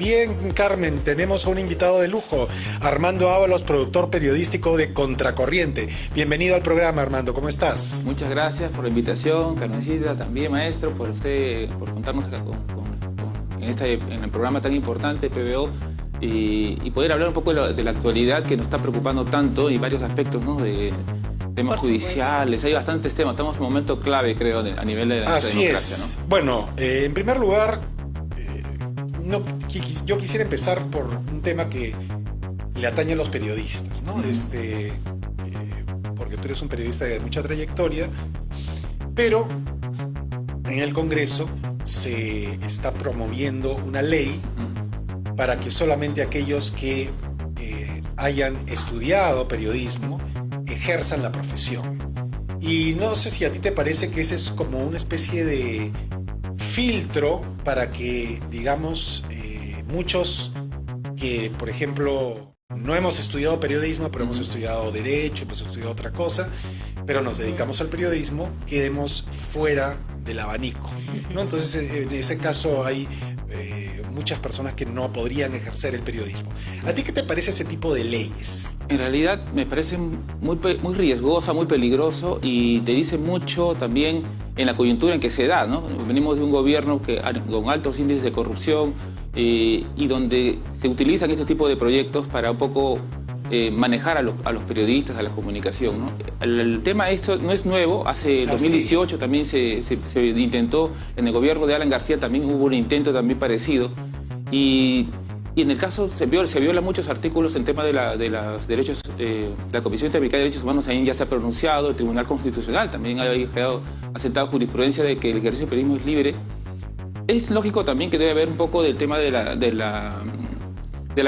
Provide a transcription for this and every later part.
Bien, Carmen, tenemos a un invitado de lujo, Armando Ábalos, productor periodístico de Contracorriente. Bienvenido al programa, Armando, ¿cómo estás? Muchas gracias por la invitación, Carmencita, también maestro, por contarnos acá en el programa tan importante, PBO, y poder hablar un poco de la actualidad que nos está preocupando tanto y varios aspectos, ¿no? De temas judiciales, hay bastantes temas, estamos en un momento clave, creo, a nivel de la democracia, ¿no? Bueno, en primer lugar, yo quisiera empezar por un tema que le atañe a los periodistas, ¿no? Porque tú eres un periodista de mucha trayectoria, pero en el Congreso se está promoviendo una ley para que solamente aquellos que hayan estudiado periodismo ejerzan la profesión. Y no sé si a ti te parece que ese es como una especie de filtro para que, digamos, muchos que, por ejemplo, no hemos estudiado periodismo, pero hemos estudiado derecho, hemos estudiado otra cosa, pero nos dedicamos al periodismo, quedemos fuera del abanico, ¿no? Entonces, en ese caso hay muchas personas que no podrían ejercer el periodismo. ¿A ti qué te parece ese tipo de leyes? En realidad me parece muy riesgosa, muy peligroso, y te dice mucho también en la coyuntura en que se da, ¿no? Venimos de un gobierno con altos índices de corrupción y donde se utilizan este tipo de proyectos para un poco manejar a los periodistas, a la comunicación, ¿no? El tema esto no es nuevo, hace 2018 también se intentó, en el gobierno de Alan García también hubo un intento también parecido, y en el caso se violan muchos artículos en tema de los derechos, la Comisión Interamericana de Derechos Humanos también ya se ha pronunciado, el Tribunal Constitucional también ha aceptado jurisprudencia de que el ejercicio del periodismo es libre. Es lógico también que debe haber un poco del tema de la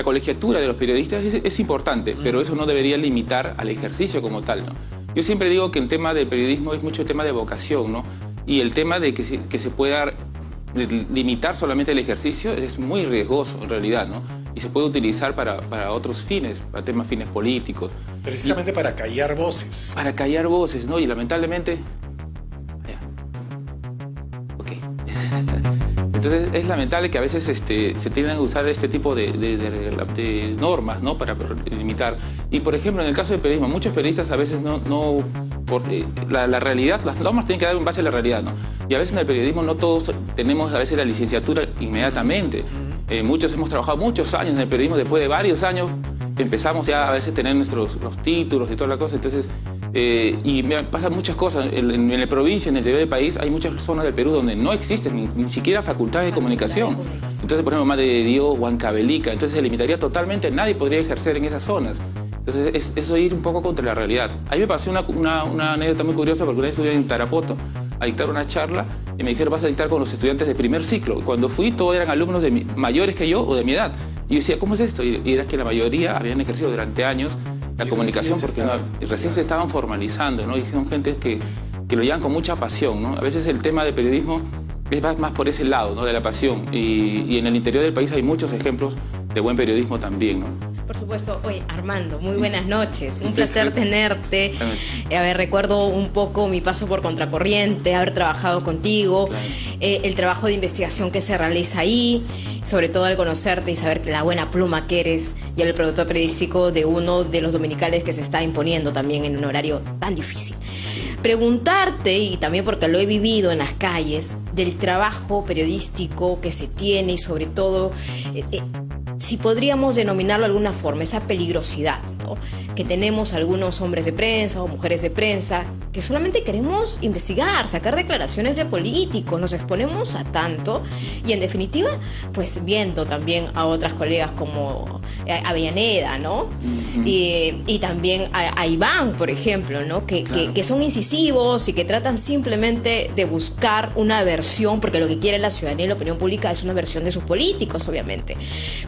colegiatura de los periodistas, es importante, pero eso no debería limitar al ejercicio como tal, ¿no? Yo siempre digo que el tema del periodismo es mucho tema de vocación, ¿no? Y el tema de que se pueda limitar solamente el ejercicio es muy riesgoso en realidad, ¿no? Y se puede utilizar para otros fines, para fines políticos. Precisamente para callar voces. Para callar voces, ¿no? Y lamentablemente... Ok. Entonces es lamentable que a veces se tiendan a usar este tipo de normas, ¿no? Para limitar. Y por ejemplo, en el caso del periodismo, muchos periodistas a veces la realidad, las normas tienen que dar en base a la realidad, ¿no? Y a veces en el periodismo no todos tenemos a veces la licenciatura inmediatamente. Muchos hemos trabajado muchos años en el periodismo, después de varios años empezamos ya a veces a tener los títulos y toda la cosa. Entonces, y me pasan muchas cosas. En la provincia, en el interior del país, hay muchas zonas del Perú donde no existen ni siquiera facultades de comunicación. Entonces, por ejemplo, Madre de Dios, Huancavelica, entonces se limitaría totalmente, nadie podría ejercer en esas zonas. Entonces, eso ir un poco contra la realidad. A mí me pasó una anécdota muy curiosa, porque una vez estudié en Tarapoto a dictar una charla y me dijeron, vas a dictar con los estudiantes de primer ciclo. Cuando fui, todos eran alumnos mayores que yo o de mi edad. Y yo decía, ¿cómo es esto? Y era que la mayoría habían ejercido durante años la comunicación porque recién se estaban formalizando, ¿no? Y son gente que lo llevan con mucha pasión, ¿no? A veces el tema del periodismo es más por ese lado, ¿no? De la pasión. Y en el interior del país hay muchos ejemplos de buen periodismo también, ¿no? Por supuesto. Oye, Armando, muy buenas noches. Un placer tenerte. Recuerdo un poco mi paso por Contracorriente, haber trabajado contigo, claro. El trabajo de investigación que se realiza ahí, sobre todo al conocerte y saber la buena pluma que eres y el productor periodístico de uno de los dominicales que se está imponiendo también en un horario tan difícil. Preguntarte, y también porque lo he vivido en las calles, del trabajo periodístico que se tiene y sobre todo... si podríamos denominarlo de alguna forma, esa peligrosidad, ¿no? Que tenemos algunos hombres de prensa o mujeres de prensa que solamente queremos investigar, sacar declaraciones de políticos, nos exponemos a tanto y en definitiva, pues viendo también a otras colegas como Avellaneda, ¿no? Y también a Iván, por ejemplo, ¿no? Que son incisivos y que tratan simplemente de buscar una versión, porque lo que quiere la ciudadanía y la opinión pública es una versión de sus políticos, obviamente.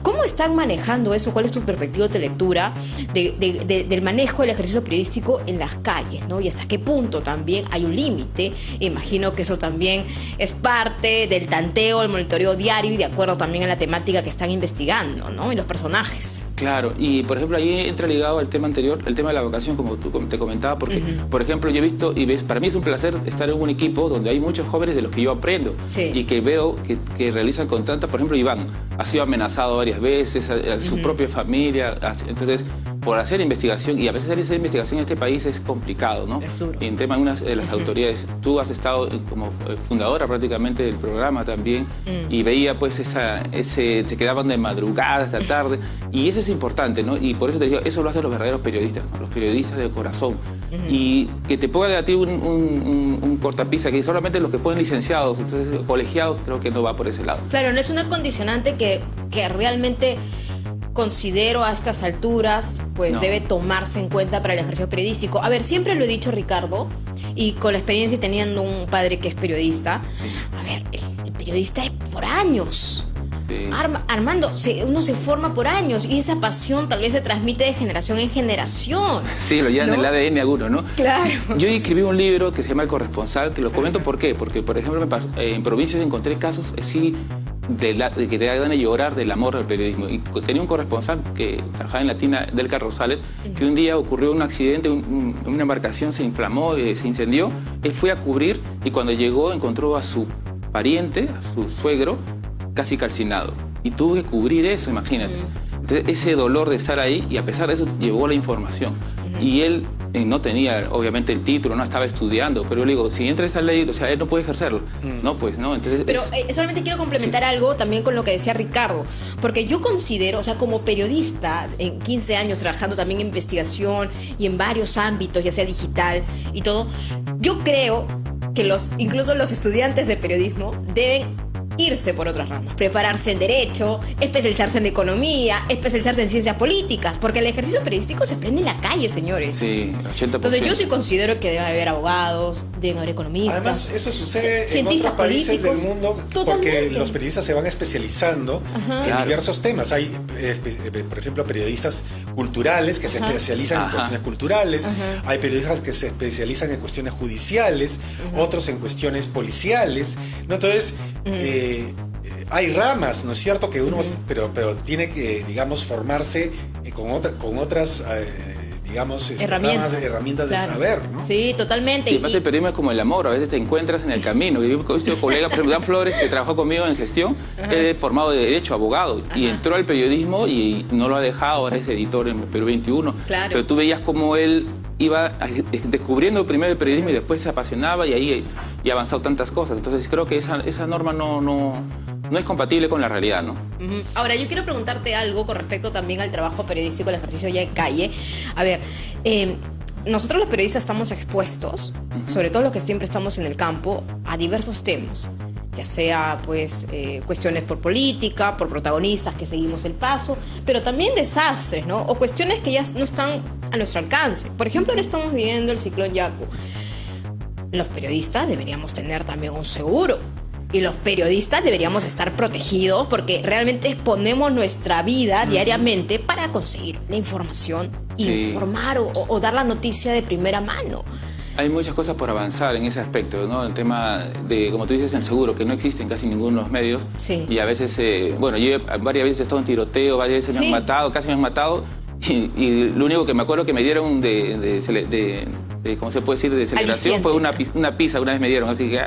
¿Cómo están manejando eso? ¿Cuál es tu perspectiva de lectura de del manejo del ejercicio periodístico en las calles, ¿no? Y hasta qué punto también hay un límite. Imagino que eso también es parte del tanteo, el monitoreo diario y de acuerdo también a la temática que están investigando, ¿no? Y los personajes. Claro, y por ejemplo ahí entra ligado al tema anterior, el tema de la vocación, como tú te comentaba, porque por ejemplo yo he visto y ves, para mí es un placer estar en un equipo donde hay muchos jóvenes de los que yo aprendo y que veo que realizan con tanta, por ejemplo Iván ha sido amenazado varias veces, a su propia familia, entonces por hacer investigación, y a veces hacer investigación en este país es complicado, ¿no? Y en tema de unas de las autoridades, tú has estado como fundadora prácticamente del programa también, y veía pues se quedaban de madrugada hasta tarde, y eso es importante, ¿no? Y por eso te digo, eso lo hacen los verdaderos periodistas, ¿no? Los periodistas de corazón, y que te pongan a ti un cortapisa, que solamente los que ponen licenciados, entonces colegiados, creo que no va por ese lado. Claro, no es una condicionante que realmente considero a estas alturas, pues debe tomarse en cuenta para el ejercicio periodístico. A ver, siempre lo he dicho, Ricardo, y con la experiencia y teniendo un padre que es periodista, a ver, el periodista es por años. Sí. Armando, uno se forma por años y esa pasión tal vez se transmite de generación en generación. Sí, lo llevan en el ADN a uno, ¿no? Claro. Yo escribí un libro que se llama El Corresponsal, que lo comento ¿por qué? Porque, por ejemplo, en provincias encontré casos de que te da ganas de llorar del amor al periodismo. Y tenía un corresponsal que trabajaba en Latina, Delca Rosales, que un día ocurrió un accidente, una embarcación se inflamó, se incendió. Él fue a cubrir y cuando llegó encontró a su pariente, a su suegro, casi calcinado. Y tuvo que cubrir eso, imagínate. Entonces, ese dolor de estar ahí, y a pesar de eso llevó la información. Y él no tenía, obviamente, el título, no estaba estudiando, pero yo le digo, si entra esa ley, o sea, él no puede ejercerlo. No, pues, no. Entonces, pero solamente quiero complementar algo también con lo que decía Ricardo, porque yo considero, o sea, como periodista, en 15 años trabajando también en investigación y en varios ámbitos, ya sea digital y todo, yo creo que incluso los estudiantes de periodismo deben irse por otras ramas, prepararse en Derecho, especializarse en Economía, especializarse en Ciencias Políticas, porque el ejercicio periodístico se aprende en la calle, señores. Sí, el 80%. Entonces yo sí considero que debe haber abogados, deben haber economistas. Además, eso sucede en otros países del mundo, porque los periodistas se van especializando en diversos temas. Hay, por ejemplo, periodistas culturales que se especializan en cuestiones culturales, hay periodistas que se especializan en cuestiones judiciales, otros en cuestiones policiales, ¿no? Entonces, hay ramas, ¿no es cierto? Que uno, pero tiene que, digamos, formarse con otras, digamos, herramientas de saber, ¿no? Sí, totalmente. Y además el periodismo es como el amor, a veces te encuentras en el camino. Yo he visto colegas, por ejemplo, Dan Flores, que trabajó conmigo en gestión, es formado de Derecho, abogado, y entró al periodismo y no lo ha dejado, ahora es editor en Perú 21. Claro. Pero tú veías cómo él iba descubriendo primero el periodismo y después se apasionaba, y ahí ha avanzado tantas cosas. Entonces creo que esa norma no es compatible con la realidad, ¿no? Ahora, yo quiero preguntarte algo con respecto también al trabajo periodístico, el ejercicio ya en calle. A ver, nosotros los periodistas estamos expuestos, sobre todo los que siempre estamos en el campo, a diversos temas, ya sea pues cuestiones por política, por protagonistas que seguimos el paso, pero también desastres, ¿no? O cuestiones que ya no están a nuestro alcance. Por ejemplo, ahora estamos viviendo el ciclón Yaku. Los periodistas deberíamos tener también un seguro. Y los periodistas deberíamos estar protegidos porque realmente exponemos nuestra vida diariamente para conseguir la información, informar o dar la noticia de primera mano. Hay muchas cosas por avanzar en ese aspecto, ¿no? El tema de, como tú dices, el seguro, que no existe en casi ninguno de los medios. Sí. Y a veces, bueno, yo varias veces he estado en tiroteo, varias veces me han matado, casi me han matado. Y lo único que me acuerdo que me dieron de ¿cómo se puede decir? De celebración fue una pizza, una vez me dieron, así que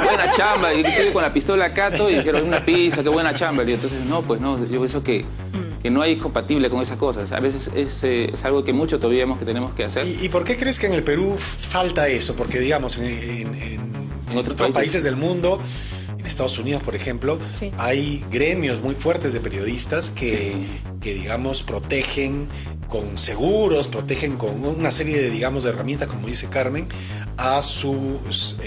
buena chamba, y estoy con la pistola acá todo, y dijeron una pizza, qué buena chamba. Y entonces, no, pues no, yo pienso que no hay compatible con esas cosas. A veces es algo que mucho todavía tenemos que hacer. ¿Y por qué crees que en el Perú falta eso? Porque, digamos, en otros países del mundo, en Estados Unidos, por ejemplo, hay gremios muy fuertes de periodistas que digamos, protegen con seguros, protegen con una serie de, digamos, de herramientas, como dice Carmen, a sus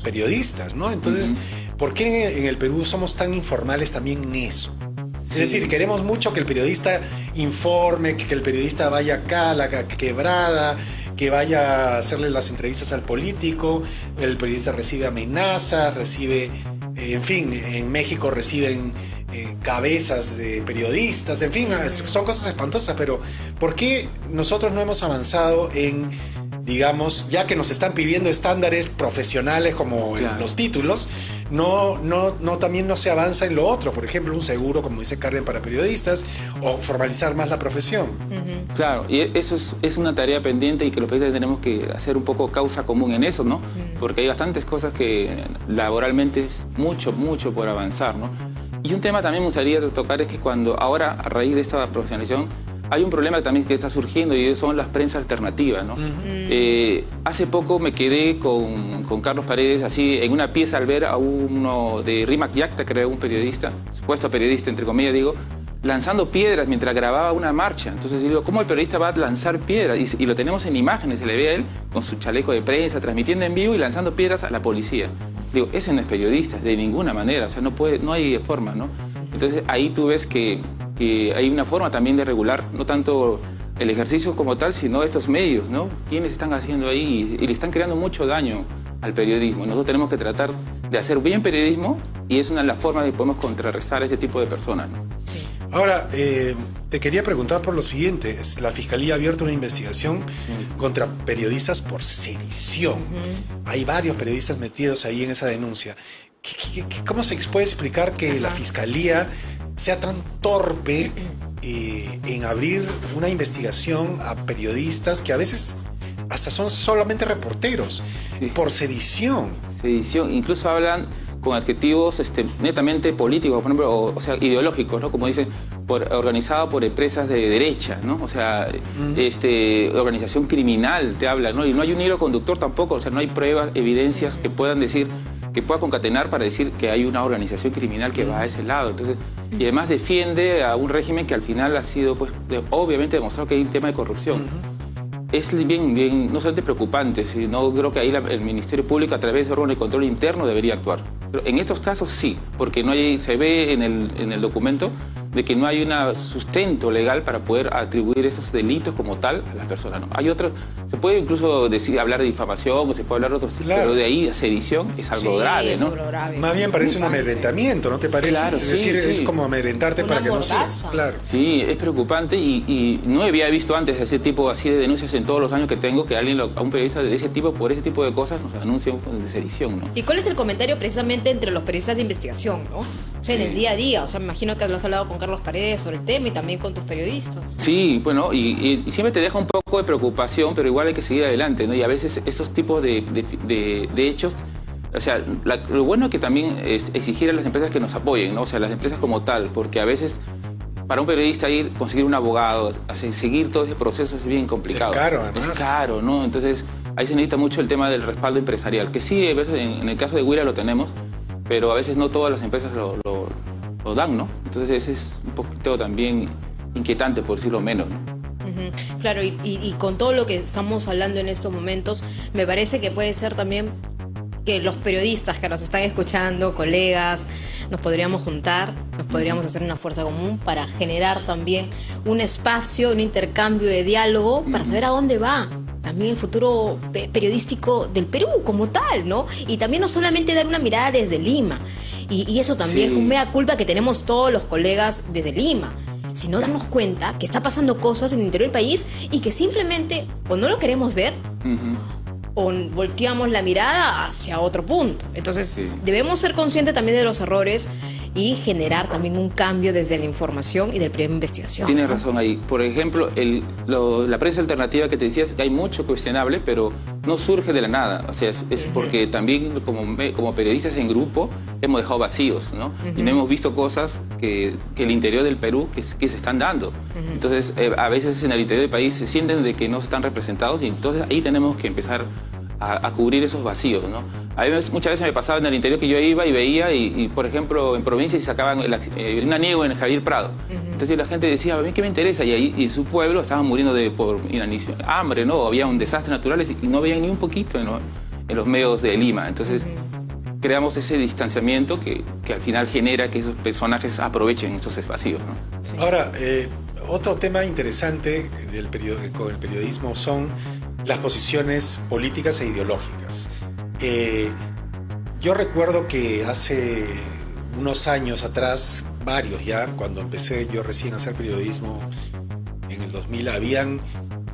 periodistas, ¿no? Entonces, ¿por qué en el Perú somos tan informales también en eso? Es decir, queremos mucho que el periodista informe, que el periodista vaya acá a la quebrada, que vaya a hacerle las entrevistas al político, el periodista recibe amenazas, en fin, en México reciben cabezas de periodistas, en fin, son cosas espantosas, pero ¿por qué nosotros no hemos avanzado en, digamos, ya que nos están pidiendo estándares profesionales como en los títulos, también no se avanza en lo otro? Por ejemplo, un seguro, como dice Carmen, para periodistas, o formalizar más la profesión. Claro, y eso es una tarea pendiente, y que los periodistas tenemos que hacer un poco causa común en eso, ¿no? Porque hay bastantes cosas que laboralmente es mucho por avanzar, ¿no? Y un tema también me gustaría tocar es que ahora, a raíz de esta profesionalización, hay un problema también que está surgiendo, y son las prensa alternativas, ¿no? Hace poco me quedé con Carlos Paredes, así, en una pieza, al ver a uno de Rimac Yacta, creo, un periodista, supuesto periodista, entre comillas, digo, lanzando piedras mientras grababa una marcha. Entonces digo, ¿cómo el periodista va a lanzar piedras? Y lo tenemos en imágenes, se le ve a él con su chaleco de prensa, transmitiendo en vivo y lanzando piedras a la policía. Digo, ese no es periodista, de ninguna manera, o sea, no hay forma, ¿no? Entonces ahí tú ves que hay una forma también de regular, no tanto el ejercicio como tal, sino estos medios, ¿no? ¿Quiénes están haciendo ahí? Y le están creando mucho daño al periodismo. Nosotros tenemos que tratar de hacer bien periodismo, y es una de las formas de que podemos contrarrestar a este tipo de personas, ¿no? Sí. Ahora, te quería preguntar por lo siguiente. La Fiscalía ha abierto una investigación contra periodistas por sedición. Hay varios periodistas metidos ahí en esa denuncia. ¿Cómo se puede explicar que la Fiscalía sea tan torpe en abrir una investigación a periodistas que a veces hasta son solamente reporteros, por sedición? Sedición, incluso hablan con adjetivos netamente políticos, por ejemplo, o sea, ideológicos, ¿no? Como dicen, organizado por empresas de derecha, ¿no? O sea, organización criminal te habla, ¿no? Y no hay un hilo conductor tampoco, o sea, no hay pruebas, evidencias que pueda concatenar para decir que hay una organización criminal que va a ese lado. Entonces, y además defiende a un régimen que al final ha sido, pues, obviamente demostrado que hay un tema de corrupción. Es bien, no solamente preocupante, sino creo que ahí el Ministerio Público, a través de órganos de control interno, debería actuar. Pero en estos casos sí, porque se ve en el documento de que no hay un sustento legal para poder atribuir esos delitos como tal a las personas, ¿no? Hay otros, se puede incluso hablar de difamación, o se puede hablar de otros, pero de ahí a sedición es algo grave, ¿no? Grave. Más bien parece un amedrentamiento, ¿no te parece? Claro, es decir, es como amedrentarte para que no seas. Claro. Sí, es preocupante, y no había visto antes ese tipo así de denuncias en todos los años que tengo, que a un periodista de ese tipo, por ese tipo de cosas, nos anuncia de sedición, ¿no? ¿Y cuál es el comentario precisamente entre los periodistas de investigación, ¿no? O sea, en el día a día, o sea, me imagino que lo has hablado con Carlos Paredes sobre el tema y también con tus periodistas. Sí, bueno, y siempre te deja un poco de preocupación, pero igual hay que seguir adelante, ¿no? Y a veces esos tipos de hechos, o sea, lo bueno es que también exigir a las empresas que nos apoyen, ¿no? O sea, las empresas como tal, porque a veces para un periodista conseguir un abogado, seguir todo ese proceso es bien complicado. Es caro, además. Es caro, ¿no? Entonces ahí se necesita mucho el tema del respaldo empresarial, que sí, a veces en el caso de Huila lo tenemos, pero a veces no todas las empresas lo dan, ¿no? Entonces ese es un poquito también inquietante, por decirlo menos, ¿no? Claro, y con todo lo que estamos hablando en estos momentos, me parece que puede ser también que los periodistas que nos están escuchando, colegas, nos podríamos juntar, nos podríamos hacer una fuerza común para generar también un espacio, un intercambio de diálogo para saber a dónde va también el futuro periodístico del Perú como tal, ¿no? Y también no solamente dar una mirada desde Lima, y eso también es un mea culpa que tenemos todos los colegas desde Lima, sino darnos cuenta que está pasando cosas en el interior del país y que simplemente o no lo queremos ver, o volteamos la mirada hacia otro punto. Entonces debemos ser conscientes también de los errores y generar también un cambio desde la información y del periodismo de investigación. Tienes razón ahí. Por ejemplo, la prensa alternativa que te decías, que hay mucho cuestionable, pero no surge de la nada. O sea, es porque también como periodistas en grupo hemos dejado vacíos, ¿no? Y no hemos visto cosas que el interior del Perú que se están dando. Entonces, a veces en el interior del país se sienten de que no están representados, y entonces ahí tenemos que empezar a cubrir esos vacíos, ¿no? A mí muchas veces me pasaba en el interior que yo iba y veía, y por ejemplo, en provincias sacaban una nieve en Javier Prado. Entonces la gente decía, a mí qué me interesa, y ahí en su pueblo estaban muriendo por hambre, ¿no? Había un desastre naturales y no veían ni un poquito en los medios de Lima. Entonces creamos ese distanciamiento que al final genera que esos personajes aprovechen esos vacíos, ¿no? Sí. Ahora, otro tema interesante con el periodismo son las posiciones políticas e ideológicas. Yo recuerdo que hace unos años atrás varios ya, cuando empecé yo recién a hacer periodismo en el 2000, habían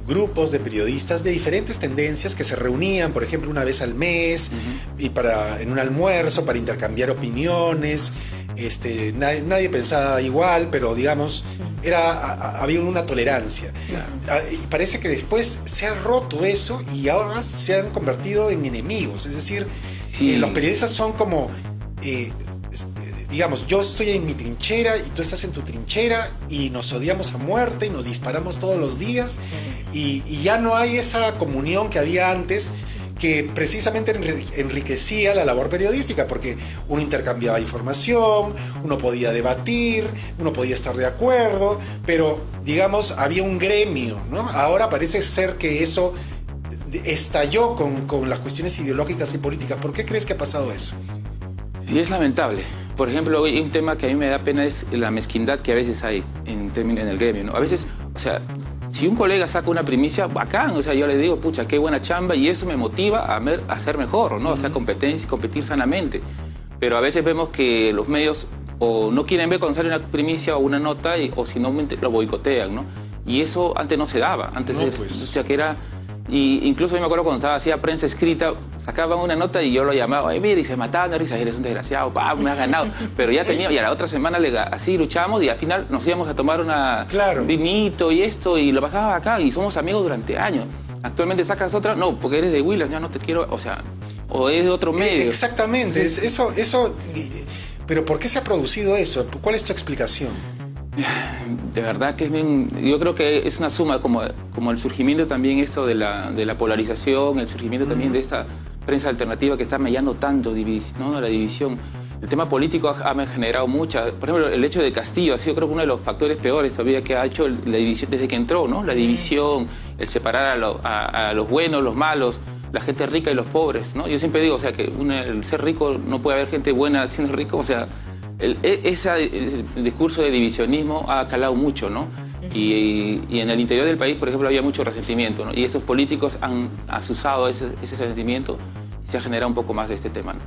grupos de periodistas de diferentes tendencias que se reunían, por ejemplo, una vez al mes y en un almuerzo para intercambiar opiniones. Nadie pensaba igual, pero digamos, había una tolerancia. Y parece que después se ha roto eso y ahora se han convertido en enemigos. Es decir, los periodistas son como... digamos, yo estoy en mi trinchera y tú estás en tu trinchera y nos odiamos a muerte y nos disparamos todos los días y ya no hay esa comunión que había antes, que precisamente enriquecía la labor periodística, porque uno intercambiaba información, uno podía debatir, uno podía estar de acuerdo, pero digamos había un gremio, ¿no? Ahora parece ser que eso estalló con las cuestiones ideológicas y políticas. ¿Por qué crees que ha pasado eso? Y es lamentable. Por ejemplo, un tema que a mí me da pena es la mezquindad que a veces hay en el gremio, ¿no? A veces, o sea, si un colega saca una primicia, bacán, o sea, yo le digo, pucha, qué buena chamba, y eso me motiva a ser mejor, ¿no? O sea, competir sanamente. Pero a veces vemos que los medios o no quieren ver cuando sale una primicia o una nota, o si no, lo boicotean, ¿no? Y eso antes no se daba. Antes no, o sea, que era... Y incluso yo me acuerdo cuando hacía prensa escrita, sacaban una nota y yo lo llamaba, mira, y se mataban de risa, eres un desgraciado, me has ganado. Pero ya tenía, y a la otra semana así luchamos y al final nos íbamos a tomar un vinito y esto, y lo pasaba acá y somos amigos durante años. Actualmente sacas otra, no, porque eres de Willas, ya no te quiero, o sea, o es de otro medio. Exactamente, sí. Eso, pero ¿por qué se ha producido eso? ¿Cuál es tu explicación? De verdad que es bien, yo creo que es una suma, como el surgimiento también esto de la polarización, el surgimiento también de esta prensa alternativa que está mellando tanto, ¿no? La división. El tema político ha generado mucha, por ejemplo, el hecho de Castillo ha sido, creo que uno de los factores peores todavía que ha hecho la división desde que entró, ¿no? La división, el separar a los buenos, los malos, la gente rica y los pobres, ¿no? Yo siempre digo, o sea, que el ser rico, no puede haber gente buena siendo rico, o sea, el discurso de divisionismo ha calado mucho, ¿no? Y en el interior del país, por ejemplo, había mucho resentimiento, ¿no? Y estos políticos han asusado ese resentimiento y se ha generado un poco más de este tema, ¿no?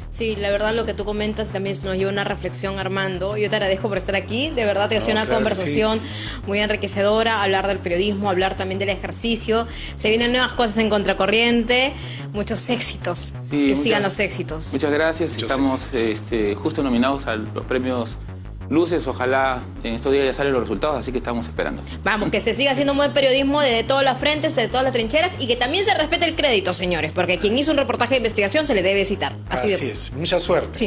Sí, la verdad lo que tú comentas también nos lleva a una reflexión, Armando. Yo te agradezco por estar aquí, de verdad te ha sido una conversación muy enriquecedora, hablar del periodismo, hablar también del ejercicio. Se vienen nuevas cosas en Contracorriente, muchos éxitos, sigan los éxitos. Muchas gracias, estamos justo nominados a los premios Luces, ojalá en estos días ya salen los resultados, así que estamos esperando. Vamos, que se siga haciendo un buen periodismo desde todas las frentes, desde todas las trincheras, y que también se respete el crédito, señores, porque quien hizo un reportaje de investigación se le debe citar. Así es, mucha suerte. Sí.